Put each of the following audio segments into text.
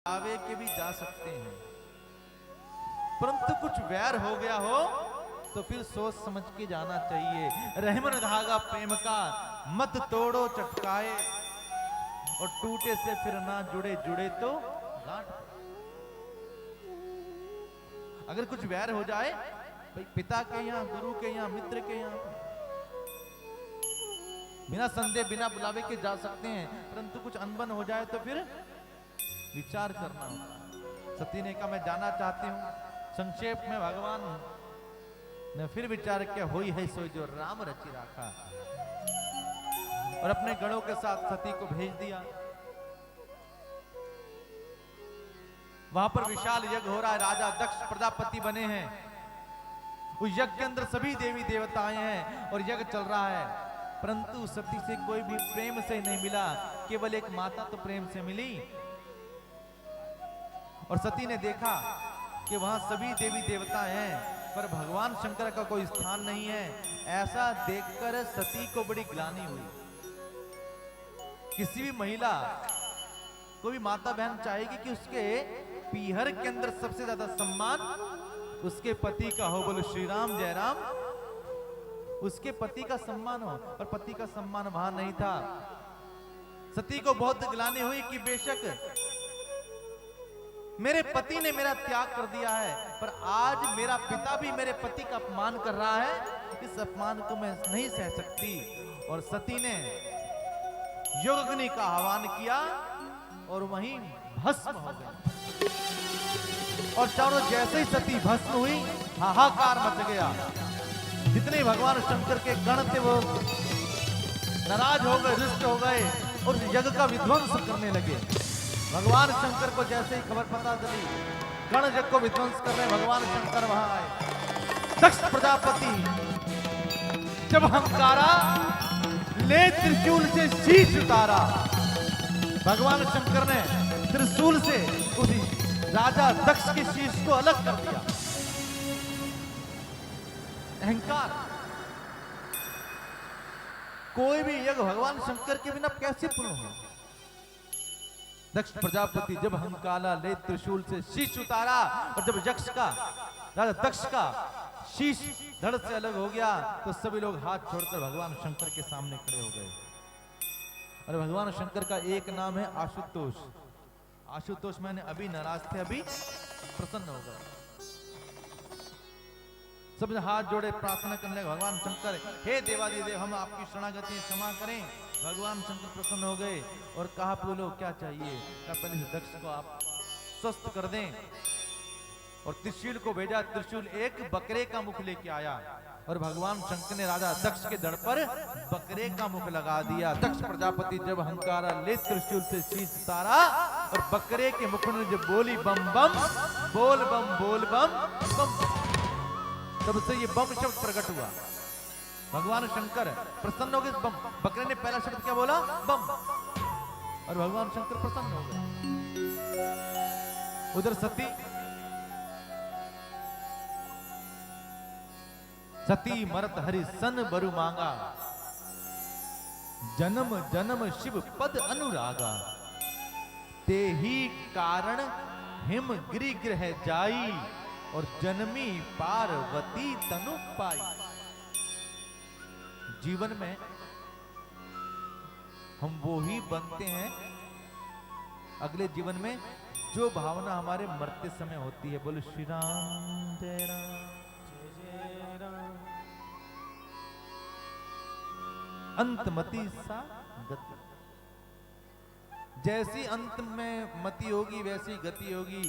आवे के भी जा सकते हैं, परंतु कुछ वैर हो गया हो तो फिर सोच समझ के जाना चाहिए। रहमन धागा प्रेम का मत तोड़ो चटकाए, और टूटे से फिर ना जुड़े, जुड़े तो गांठ। अगर कुछ वैर हो जाए भाई पिता के यहाँ, गुरु के यहाँ, मित्र के यहाँ, बिना संदेह बिना बुलावे के जा सकते हैं, परंतु कुछ अनबन हो जाए तो फिर विचार करना होता है। सती ने कहा मैं जाना चाहती हूं। संक्षेप में भगवान ने फिर विचार किया, होई है सोई जो राम रचि राखा, और अपने गणों के साथ सती को भेज दिया। वहां पर विशाल यज्ञ हो रहा है, राजा दक्ष प्रजापति बने हैं। उस यज्ञ के अंदर सभी देवी देवता आए हैं और यज्ञ चल रहा है, परंतु सती से कोई भी प्रेम से नहीं मिला, केवल एक माता तो प्रेम से मिली। और सती ने देखा कि वहां सभी देवी देवता हैं पर भगवान शंकर का कोई स्थान नहीं है। ऐसा देखकर सती को बड़ी ग्लानि हुई। किसी भी महिला, कोई भी माता बहन चाहेगी कि उसके पीहर के अंदर सबसे ज्यादा सम्मान उसके पति का हो। बोलो श्री राम जय राम। उसके पति का सम्मान हो, और पति का सम्मान वहां नहीं था। सती को बहुत ग्लानि हुई कि बेशक मेरे पति ने मेरा त्याग कर दिया है, पर आज मेरा पिता भी मेरे पति का अपमान कर रहा है, इस अपमान को मैं नहीं सह सकती। और सती ने योगाग्नि का आह्वान किया और वहीं भस्म हो गई। और चारों जैसे ही सती भस्म हुई, हाहाकार मच गया। जितने भगवान शंकर के गण थे वो नाराज हो गए, रुष्ट हो गए और यज्ञ का विध्वंस करने लगे। भगवान शंकर को जैसे ही खबर पता चली, गण यज्ञ को विध्वंस कर रहे भगवान शंकर वहां आए। दक्ष प्रजापति जब हंकारा, ले त्रिशूल से शीश उतारा। भगवान शंकर ने त्रिशूल से उस राजा दक्ष की शीश को अलग कर दिया। अहंकार। कोई भी यज्ञ भगवान शंकर के बिना कैसे पूर्ण हो। दक्ष प्रजापति जब हंकाला, ले त्रिशूल से शीश उतारा, और जब यक्ष का, राजा दक्ष का शीश धड़ से अलग हो गया तो सभी लोग हाथ छोड़कर भगवान शंकर के सामने खड़े हो गए। और भगवान शंकर का एक नाम है आशुतोष। आशुतोष मैंने अभी नाराज थे, अभी प्रसन्न हो गए। सब हाथ जोड़े प्रार्थना करने लगे, भगवान शंकर हे देवादिदेव हम आपकी शरणागति क्षमा करें। भगवान शंकर प्रसन्न हो गए और कहा बोलो क्या चाहिए। कहा पहले दक्ष को आप स्वस्थ कर दें। और त्रिशूल को भेजा। त्रिशूल एक बकरे का मुख लेके आया और भगवान शंकर ने राजा दक्ष के धड़ पर बकरे का मुख लगा दिया। दक्ष प्रजापति जब हंकारा, ले त्रिशूल से शीश उतारा और बकरे के मुख में जब बोली बम बम, बोल बम बोल बम बम, तब से ये बम शब्द प्रकट हुआ। भगवान शंकर प्रसन्न हो गए। बम, बकरे ने पहला शब्द क्या बोला? बम। और भगवान शंकर प्रसन्न हो गए। उधर सती मरत हरि सन बरु मांगा, जन्म जन्म शिव पद अनुरागा, ते ही कारण हिम गिरि ग्रह जाई, और जन्मी पार्वती तनु पाई। जीवन में हम वो ही बनते हैं अगले जीवन में जो भावना हमारे मरते समय होती है। बोलो श्री राम जय राम जय राम। अंतमति सा गति। जैसी अंत में मति होगी वैसी गति होगी।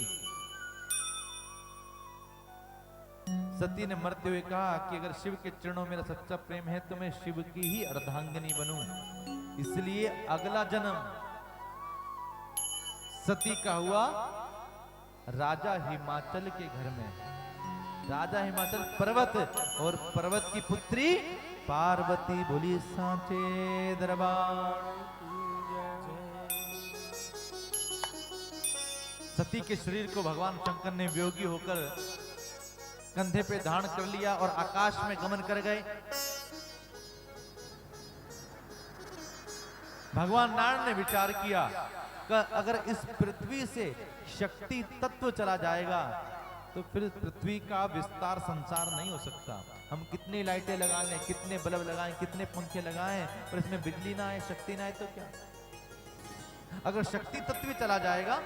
सती ने मरते हुए कहा कि अगर शिव के चरणों में मेरा सच्चा प्रेम है तो मैं शिव की ही अर्धांगिनी बनूं। इसलिए अगला जन्म सती का हुआ राजा हिमाचल के घर में। राजा हिमाचल पर्वत, और पर्वत की पुत्री पार्वती। बोली सांचे दरबार। सती के शरीर को भगवान शंकर ने वियोगी होकर कंधे पे धारण कर लिया और आकाश में गमन कर गए। भगवान नारायण ने विचार किया कि अगर इस पृथ्वी से शक्ति तत्व चला जाएगा तो फिर पृथ्वी का विस्तार संसार नहीं हो सकता। हम कितनी लाइटें लगा लें, कितने बल्ब लगाएं, कितने पंखे लगाएं, पर इसमें बिजली ना आए, शक्ति ना आए तो क्या? अगर शक्ति तत्व चला जाएगा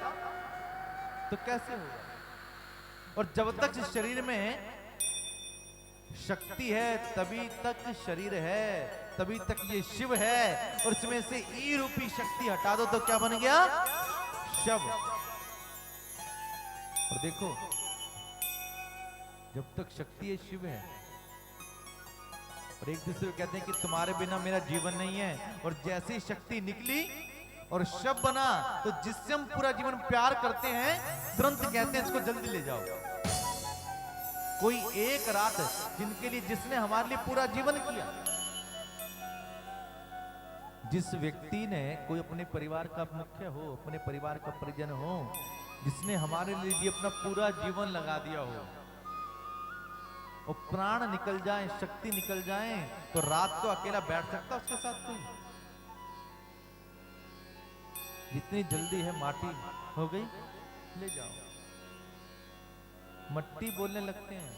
तो कैसे होगा? और जब तक इस शरीर में शक्ति है तभी तक शरीर है, तभी तक ये शिव है। और इसमें से ई रूपी शक्ति हटा दो तो क्या बन गया? शव। और देखो, जब तक शक्ति है शिव है। और एक दूसरे को कहते हैं कि तुम्हारे बिना मेरा जीवन नहीं है। और जैसे ही शक्ति निकली और शव बना तो जिससे हम पूरा जीवन प्यार करते हैं तुरंत कहते हैं इसको जल्दी ले जाओ। कोई एक रात जिनके लिए, जिसने हमारे लिए पूरा जीवन किया, जिस व्यक्ति ने, कोई अपने परिवार का मुख्य हो, अपने परिवार का परिजन हो, जिसने हमारे लिए अपना पूरा जीवन लगा दिया हो, और प्राण निकल जाए, शक्ति निकल जाए, तो रात को अकेला बैठ सकता उसके साथ कोई? जितनी जल्दी है माटी हो गई, ले जाओ। मट्टी बोलने लगते हैं,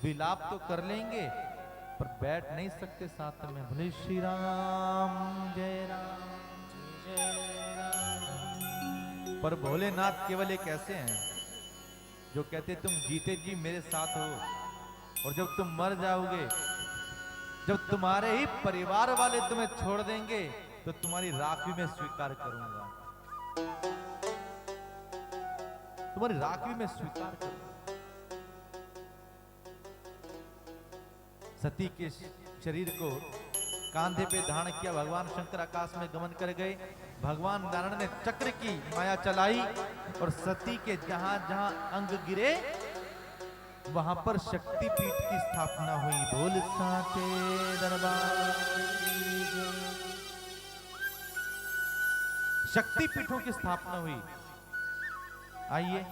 विलाप तो कर लेंगे पर बैठ नहीं सकते साथ में। बोले श्री राम जय राम जय राम। पर भोलेनाथ केवल एक ऐसे हैं जो कहते तुम जीते जी मेरे साथ हो, और जब तुम मर जाओगे, जब तुम्हारे ही परिवार वाले तुम्हें छोड़ देंगे तो तुम्हारी राख भी मैं स्वीकार करूंगा, तुम्हारी राख भी मैं स्वीकार करूंगा। सती के शरीर को कांधे पे धारण किया, भगवान शंकर आकाश में गमन कर गए। भगवान नारायण ने चक्र की माया चलाई और सती के जहां जहां अंग गिरे वहां पर शक्ति पीठ की स्थापना हुई। बोल साचे दरबार, शक्ति पीठों की स्थापना हुई। आइए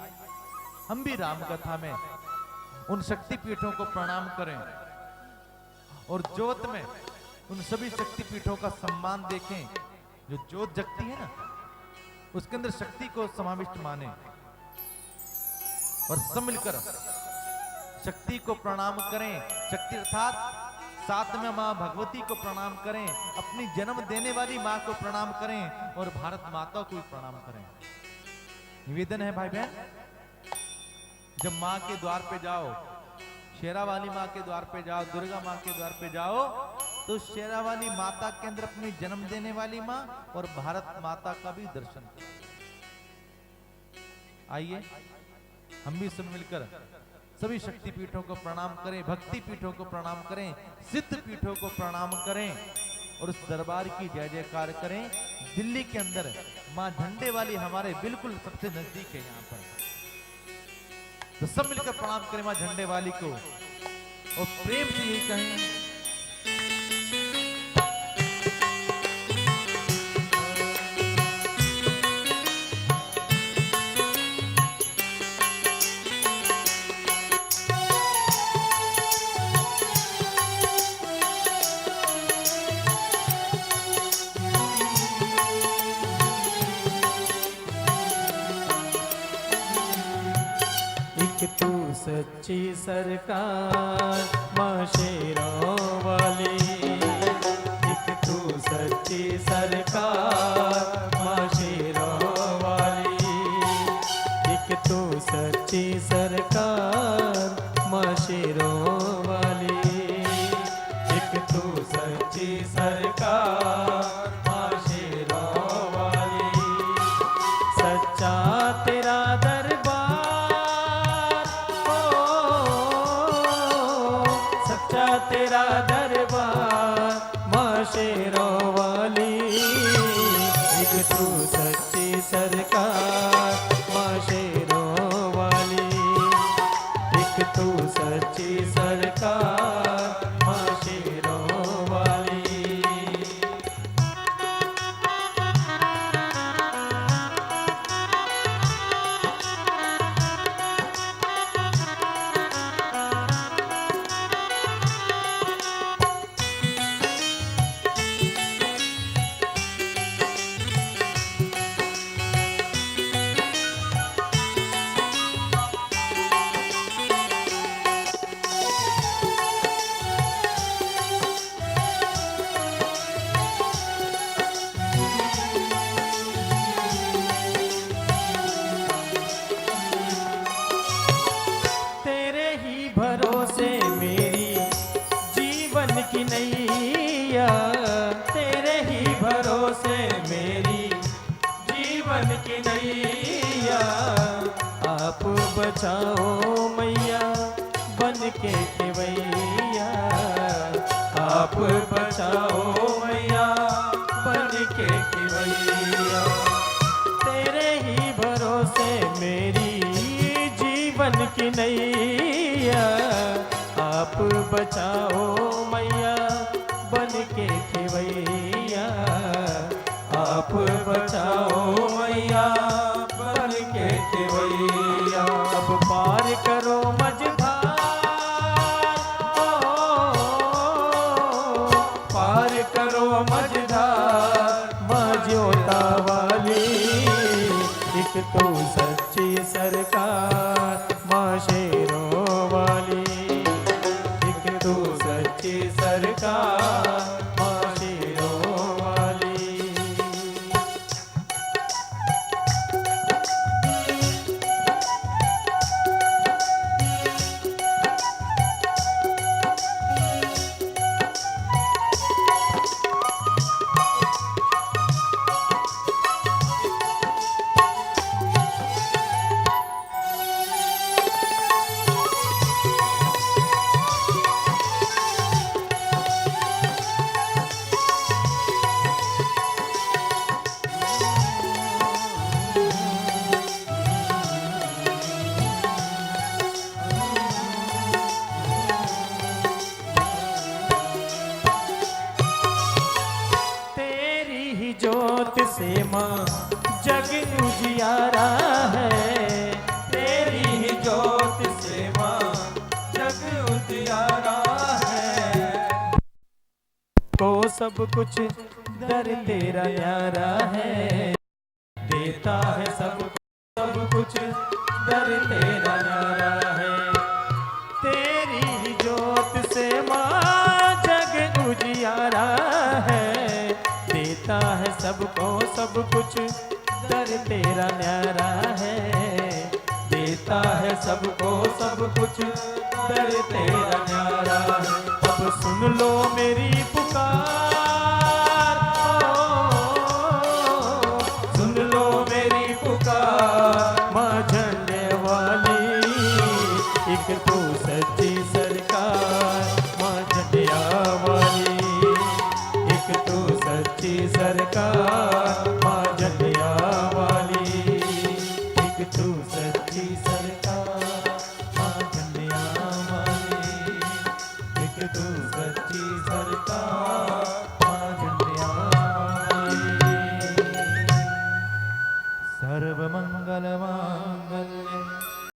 हम भी राम कथा में उन शक्ति पीठों को प्रणाम करें और ज्योत में उन सभी शक्ति पीठों का सम्मान देखें। जो ज्योत जगती है ना, उसके अंदर शक्ति को समाविष्ट माने और सब मिलकर शक्ति को प्रणाम करें। शक्ति अर्थात साथ में मां भगवती को प्रणाम करें, अपनी जन्म देने वाली मां को प्रणाम करें और भारत माता को भी प्रणाम करें। निवेदन है भाई बहन, जब मां के द्वार पे जाओ, शेरा वाली मां के द्वार पे जाओ, दुर्गा मां के द्वार पे जाओ, तो शेरा वाली माता के अंदर अपनी जन्म देने वाली मां और भारत माता का भी दर्शन करो। आइए हम भी सब मिलकर सभी शक्ति पीठों को प्रणाम करें, भक्ति पीठों को प्रणाम करें, सिद्ध पीठों को प्रणाम करें और उस दरबार की जय जयकार करें। दिल्ली के अंदर मां झंडे वाली हमारे बिल्कुल सबसे नजदीक है यहाँ पर, तो सब मिलकर प्रणाम करें मां झंडे वाली को और प्रेम से यही कहें, सच्ची सरकार मां शेरों वाली, एक तू सच्ची सरकार मां शेरों वाली, एक तू सच्ची सरकार मां शेरों वाली, एक तू सच्ची सरकार मां शेरों वाली। सच्चा तेरा दरबार, तेरा दरबार मां शेरों वाली, एक तू सच्ची सरकार मां शेरों वाली, आप बचाओ मैया बन के खिवैया, आप बचाओ मैया बन के खिवैया। तेरे ही भरोसे मेरी जीवन की नैया, आप बचाओ मैया बन के खिवैया, आप बचाओ मैया बन के खिवैया। अब पार करो मझधार, पार करो मझधार मझोता वाली, एक तो सच्ची सरकार माँ शेरों वाली, एक तो सच्ची सरकार माँ शेरों वाली। तेरी ही ज्योत से माँ जग उजियारा है, तेरी ही ज्योत से माँ जग उजियारा है। को सब कुछ दर तेरा न्यारा है, देता है सब कुछ दर तेरा न्यारा है। तेरी ही ज्योत से माँ जग उजियारा है, देता है सबको सब कुछ दर तेरा न्यारा है, देता है सबको सब कुछ दर तेरा न्यारा है। अब सुन लो मेरी पुकार, सुन लो मेरी पुकार माँ झंडे वाली, एक तो सच्ची सरकार माँ झंडिया वाली, एक तो सच्ची सरकार माँ झंडिया वाली, एक तो सच्ची सरकार।